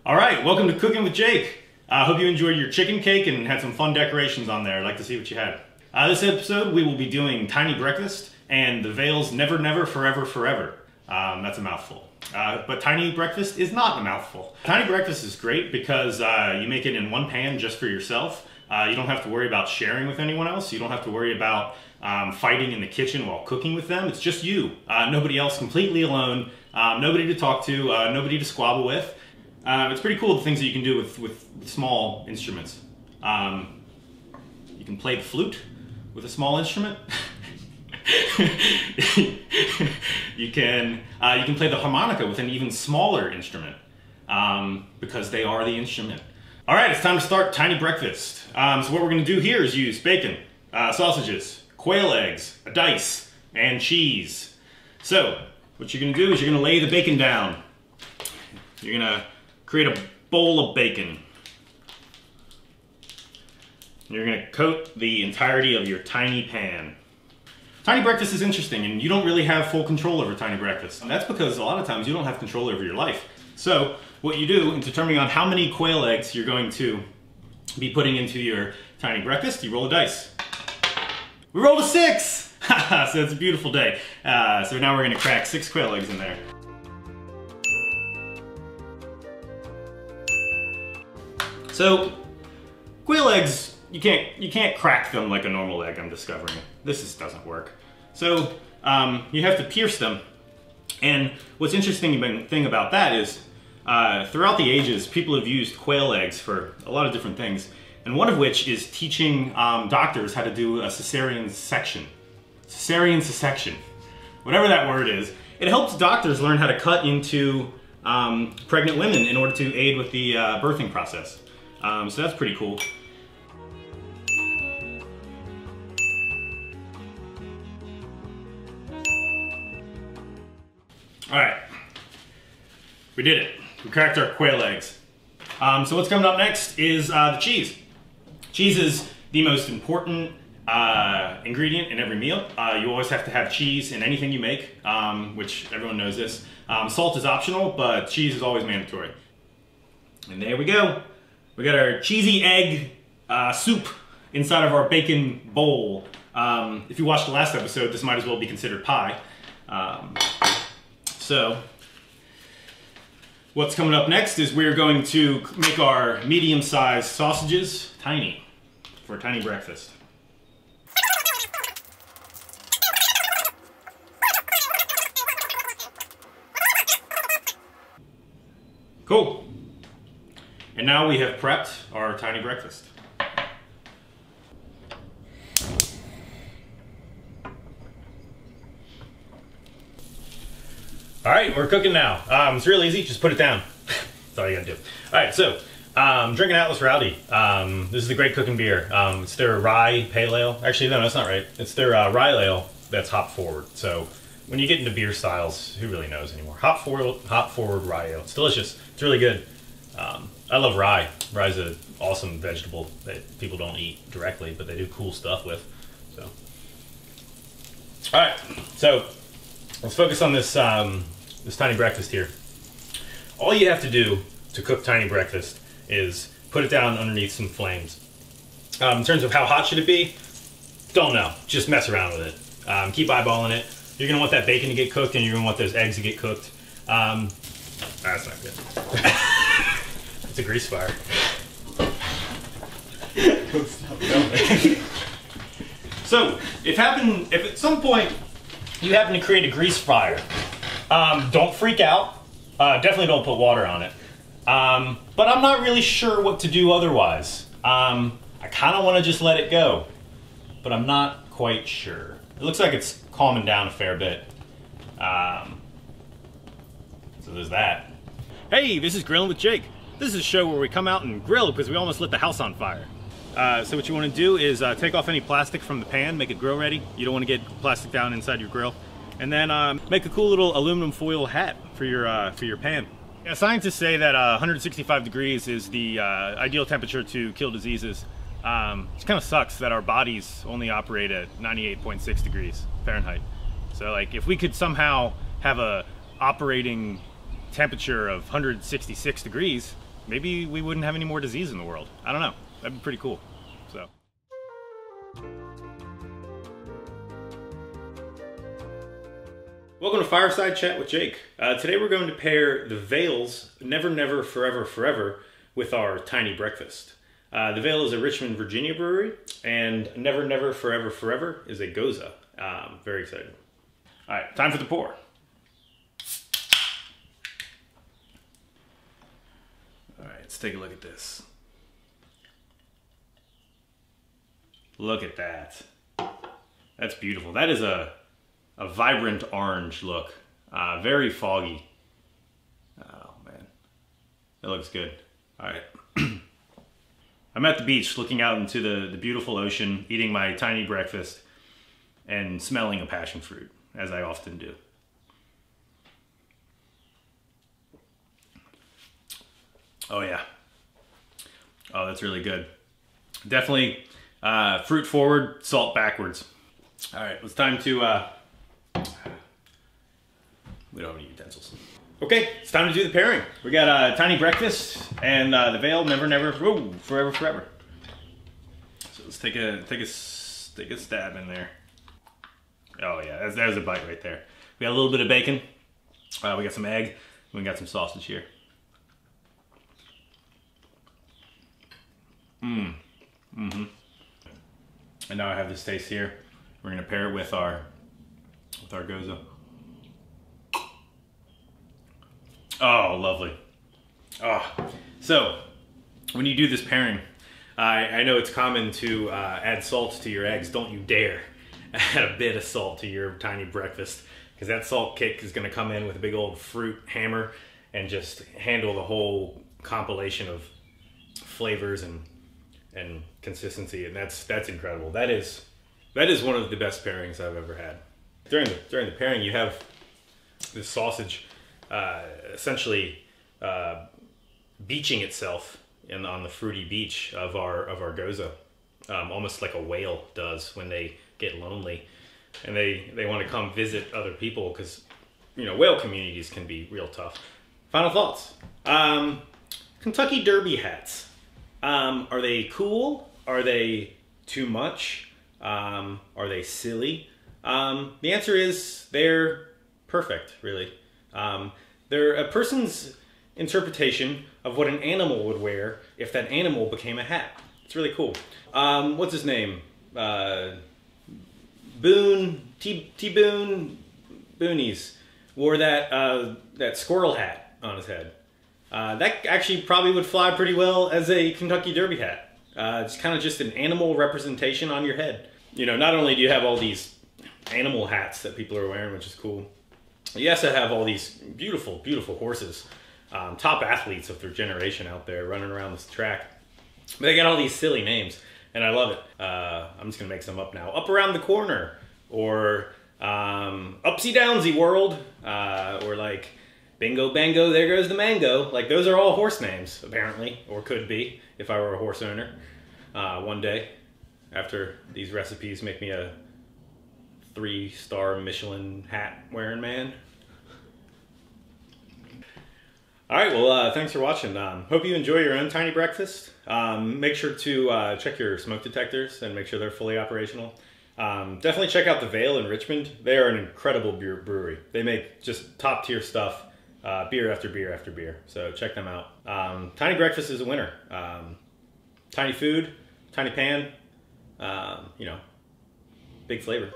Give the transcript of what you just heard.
All right, welcome to Cooking with Jake. I hope you enjoyed your chicken cake and had some fun decorations on there. I'd like to see what you had. This episode, we will be doing tiny breakfast and the Vale's never, never, forever, forever. That's a mouthful. But tiny breakfast is not a mouthful. Tiny breakfast is great because you make it in one pan just for yourself. You don't have to worry about sharing with anyone else. You don't have to worry about fighting in the kitchen while cooking with them. It's just you. Nobody else, completely alone. Nobody to talk to, nobody to squabble with. It's pretty cool the things that you can do with small instruments. You can play the flute with a small instrument. you can play the harmonica with an even smaller instrument because they are the instrument. All right, it's time to start tiny breakfast. So what we're going to do here is use bacon, sausages, quail eggs, a dice, and cheese. So what you're going to do is you're going to lay the bacon down. You're going to create a bowl of bacon. You're going to coat the entirety of your tiny pan. Tiny breakfast is interesting, and you don't really have full control over tiny breakfast. And that's because a lot of times you don't have control over your life. So what you do in determining on how many quail eggs you're going to be putting into your tiny breakfast, you roll a dice. We rolled a 6! So it's a beautiful day. So now we're going to crack 6 quail eggs in there. So, quail eggs, you can't crack them like a normal egg, I'm discovering. This just doesn't work. So, you have to pierce them. And what's interesting thing about that is, throughout the ages, people have used quail eggs for a lot of different things. And one of which is teaching doctors how to do a cesarean section. Cesarean section. Whatever that word is. It helps doctors learn how to cut into pregnant women in order to aid with the birthing process. So that's pretty cool. All right, we did it. We cracked our quail eggs. So what's coming up next is the cheese. Cheese is the most important ingredient in every meal. You always have to have cheese in anything you make, which everyone knows this. Salt is optional, but cheese is always mandatory. And there we go. We got our cheesy egg soup inside of our bacon bowl. If you watched the last episode, this might as well be considered pie. So, what's coming up next is we're going to make our medium-sized sausages tiny for a tiny breakfast. Cool. And now we have prepped our tiny breakfast. All right, we're cooking now. It's real easy, just put it down. That's all you gotta do. All right, so drinking Atlas Rowdy. This is the great cooking beer. It's their rye pale ale. Actually, no, that's not right. It's their rye ale that's hop forward. So when you get into beer styles, who really knows anymore? Hop forward rye ale. It's delicious. It's really good. I love rye. Rye's an awesome vegetable that people don't eat directly, but they do cool stuff with. So, all right. So let's focus on this this tiny breakfast here. All you have to do to cook tiny breakfast is put it down underneath some flames. In terms of how hot should it be, don't know. Just mess around with it. Keep eyeballing it. You're gonna want that bacon to get cooked, and you're gonna want those eggs to get cooked. That's not good. It's a grease fire. So, if at some point you happen to create a grease fire, don't freak out. Definitely don't put water on it. But I'm not really sure what to do otherwise. I kind of want to just let it go, but I'm not quite sure. It looks like it's calming down a fair bit. So there's that. Hey, this is Grilling with Jake. This is a show where we come out and grill because we almost lit the house on fire. So what you want to do is take off any plastic from the pan, make it grill ready. You don't want to get plastic down inside your grill. and then make a cool little aluminum foil hat for your pan. Yeah, scientists say that 165 degrees is the ideal temperature to kill diseases. It kind of sucks that our bodies only operate at 98.6 degrees Fahrenheit. So like if we could somehow have a operating temperature of 166 degrees, maybe we wouldn't have any more disease in the world. I don't know. That'd be pretty cool. So. Welcome to Fireside Chat with Jake. Today we're going to pair the Vale's Never Never Forever Forever with our Tiny Breakfast. The Vale is a Richmond, Virginia brewery, and Never Never Forever Forever is a Goza. Very excited. All right, time for the pour. All right, let's take a look at this. Look at that. That's beautiful. That is a vibrant orange look. Very foggy. Oh man, it looks good. All right. I'm at the beach looking out into the beautiful ocean, eating my tiny breakfast and smelling a passion fruit, as I often do. Oh yeah. Oh, that's really good. Definitely fruit forward, salt backwards. All right, it's time to, we don't have any utensils. Okay, it's time to do the pairing. We got a Tiny Breakfast and the Vale Never Never Forever Forever. So let's take a stab in there. Oh yeah, there's a bite right there. We got a little bit of bacon. We got some egg. And we got some sausage here. And now I have this taste here. We're gonna pair it with our Goza. Oh, lovely. Oh, so when you do this pairing, I know it's common to add salt to your eggs. Don't you dare add a bit of salt to your Tiny Breakfast, because that salt kick is going to come in with a big old fruit hammer and just handle the whole compilation of flavors and consistency, and that's incredible. That is one of the best pairings I've ever had. During the pairing, you have this sausage essentially beaching itself on the fruity beach of our Goza, almost like a whale does when they get lonely and they want to come visit other people, because whale communities can be real tough. Final thoughts. Kentucky Derby hats. Are they cool? Are they too much? Are they silly? The answer is they're perfect, really. They're a person's interpretation of what an animal would wear if that animal became a hat. It's really cool. What's his name? T-Boone Boonies wore that squirrel hat on his head. That actually probably would fly pretty well as a Kentucky Derby hat. It's kind of just an animal representation on your head. Not only do you have all these animal hats that people are wearing, which is cool, you also have all these beautiful, beautiful horses, top athletes of their generation out there running around this track. But they got all these silly names, and I love it. I'm just going to make some up now. Up Around the Corner, or Upsy Downsy World, or like Bingo Bango, There Goes the Mango. Like, those are all horse names, apparently, or could be, if I were a horse owner. One day, after these recipes make me a 3-star Michelin hat wearing man. All right, well, thanks for watching. Hope you enjoy your own Tiny Breakfast. Make sure to check your smoke detectors and make sure they're fully operational. Definitely check out the Vale in Richmond. They are an incredible brewery. They make just top tier stuff, beer after beer after beer. So check them out. Tiny Breakfast is a winner. Tiny food, tiny pan, big flavor.